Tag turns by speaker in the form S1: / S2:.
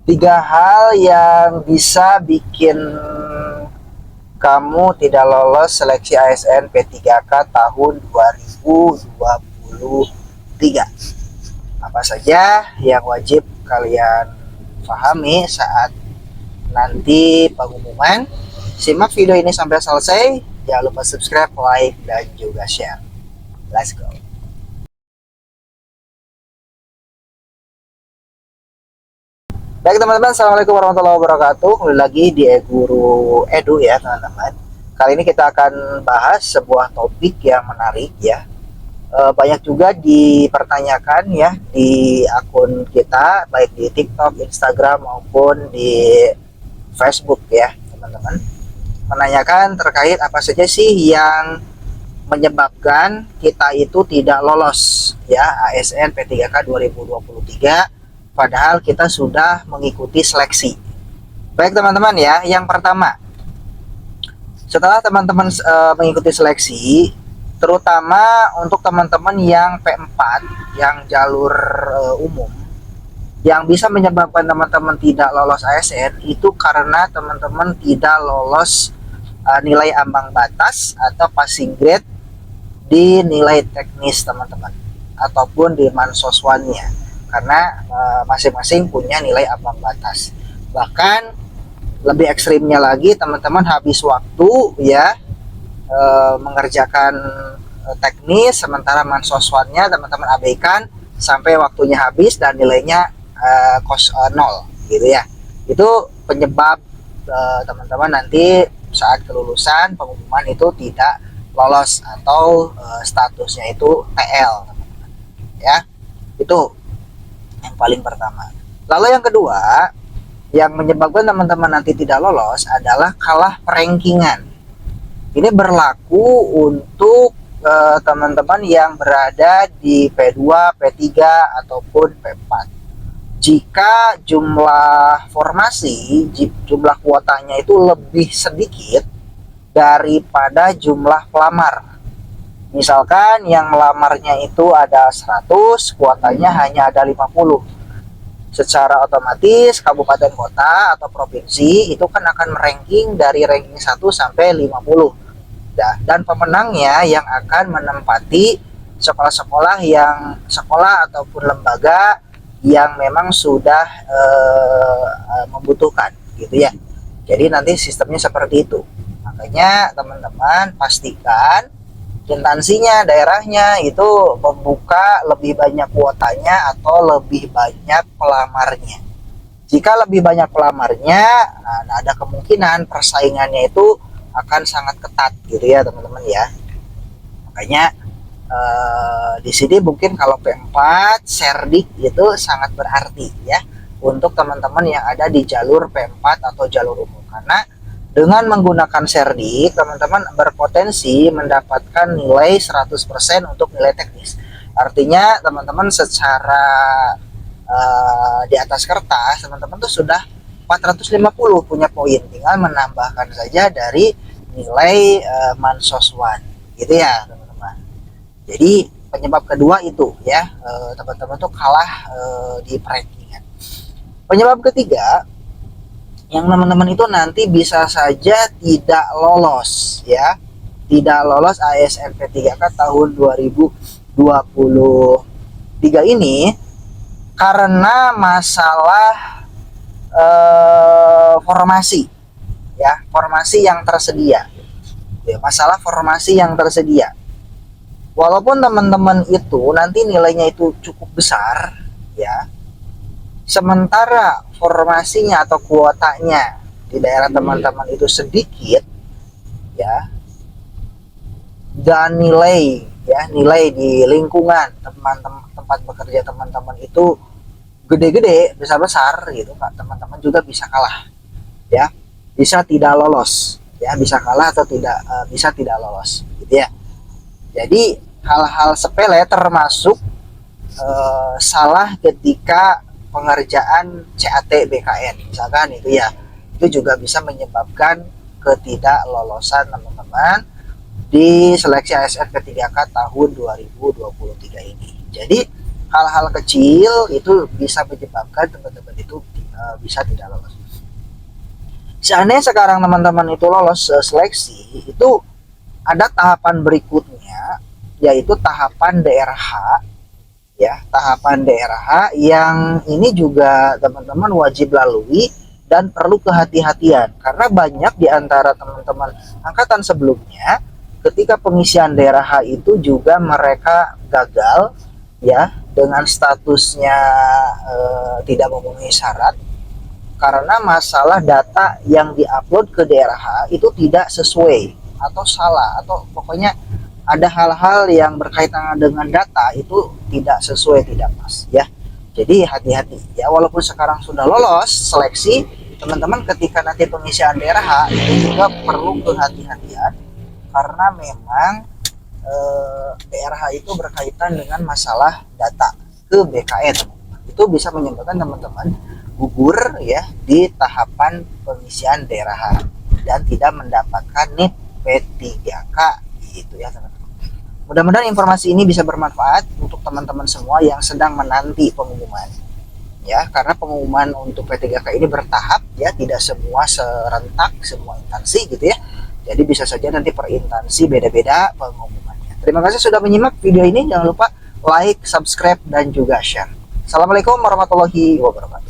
S1: Tiga hal yang bisa bikin kamu tidak lolos seleksi ASN P3K tahun 2023. Apa saja yang wajib kalian pahami saat nanti pengumuman? Simak video ini sampai selesai. Jangan lupa subscribe, like, dan juga share. Let's go. Baik teman-teman, assalamualaikum warahmatullahi wabarakatuh. Kembali lagi di Guru Edu ya teman-teman. Kali ini kita akan bahas sebuah topik yang menarik ya. Banyak juga dipertanyakan ya di akun kita, baik di TikTok, Instagram maupun di Facebook ya teman-teman. Menanyakan terkait apa saja sih yang menyebabkan kita itu tidak lolos ya ASN P3K 2023 padahal kita sudah mengikuti seleksi. Baik teman-teman ya, yang pertama, setelah teman-teman mengikuti seleksi, terutama untuk teman-teman yang P4 yang jalur umum, yang bisa menyebabkan teman-teman tidak lolos ASN itu karena teman-teman tidak lolos nilai ambang batas atau passing grade di nilai teknis teman-teman ataupun di mansoswannya, karena masing-masing punya nilai ambang batas. Bahkan lebih ekstrimnya lagi, teman-teman habis waktu ya mengerjakan teknis, sementara mansoswannya teman-teman abaikan sampai waktunya habis dan nilainya nol gitu ya. Itu penyebab teman-teman nanti saat kelulusan pengumuman itu tidak lolos atau statusnya itu TL teman-teman ya. Itu yang paling pertama. Lalu yang kedua yang menyebabkan teman-teman nanti tidak lolos adalah kalah perankingan. Ini berlaku untuk teman-teman yang berada di P2, P3 ataupun P4. Jika jumlah formasi, jumlah kuotanya itu lebih sedikit daripada jumlah pelamar. Misalkan yang melamarnya itu ada 100, kuotanya hanya ada 50. Secara otomatis kabupaten kota atau provinsi itu kan akan ranking dari ranking 1 sampai 50. Dan pemenangnya yang akan menempati sekolah-sekolah ataupun lembaga yang memang sudah membutuhkan gitu ya. Jadi nanti sistemnya seperti itu. Makanya teman-teman pastikan instansinya, daerahnya itu membuka lebih banyak kuotanya atau lebih banyak pelamarnya. Jika lebih banyak pelamarnya, nah ada kemungkinan persaingannya itu akan sangat ketat gitu ya teman-teman ya. Makanya di sini mungkin kalau P4 Serdik itu sangat berarti ya untuk teman-teman yang ada di jalur P4 atau jalur umum, karena dengan menggunakan Serdik teman-teman berpotensi mendapatkan nilai 100% untuk nilai teknis. Artinya teman-teman secara di atas kertas teman-teman tuh sudah 450 punya poin, tinggal menambahkan saja dari nilai mansoswan gitu ya teman-teman. Jadi penyebab kedua itu ya teman-teman tuh kalah di perankingan. Penyebab ketiga yang teman-teman itu nanti bisa saja tidak lolos ya, tidak lolos ASN P3K tahun 2023 ini karena masalah formasi ya, formasi yang tersedia ya, masalah formasi yang tersedia. Walaupun teman-teman itu nanti nilainya itu cukup besar ya, sementara formasinya atau kuotanya di daerah teman-teman itu sedikit ya, dan nilai di lingkungan teman-teman tempat bekerja teman-teman itu gede-gede, besar-besar gitu Pak, teman-teman juga bisa kalah ya, bisa tidak lolos ya, bisa kalah atau bisa tidak lolos gitu ya. Jadi hal-hal sepele termasuk salah ketika pengerjaan CAT BKN misalkan itu ya, itu juga bisa menyebabkan ketidaklolosan teman-teman di seleksi ASN P3K tahun 2023 ini. Jadi hal-hal kecil itu bisa menyebabkan teman-teman itu bisa tidak lolos. Seandainya sekarang teman-teman itu lolos seleksi, itu ada tahapan berikutnya, yaitu tahapan DRH, ya, tahapan DRH yang ini juga teman-teman wajib lalui dan perlu kehati-hatian, karena banyak di antara teman-teman angkatan sebelumnya ketika pengisian DRH itu juga mereka gagal, ya, dengan statusnya tidak memenuhi syarat karena masalah data yang diupload ke DRH itu tidak sesuai atau salah, atau pokoknya ada hal-hal yang berkaitan dengan data itu tidak sesuai, tidak pas, ya. Jadi hati-hati ya, walaupun sekarang sudah lolos seleksi, teman-teman ketika nanti pengisian DRH itu juga perlu kehati-hatian, karena memang DRH itu berkaitan dengan masalah data ke BKN. Itu bisa menyebabkan teman-teman gugur ya di tahapan pengisian DRH dan tidak mendapatkan NIP P3K gitu ya teman-teman. Mudah-mudahan informasi ini bisa bermanfaat untuk teman-teman semua yang sedang menanti pengumuman, ya, karena pengumuman untuk P3K ini bertahap ya, tidak semua serentak semua instansi gitu ya. Jadi bisa saja nanti per instansi beda-beda pengumumannya. Terima kasih sudah menyimak video ini, jangan lupa like, subscribe dan juga share. Assalamualaikum warahmatullahi wabarakatuh.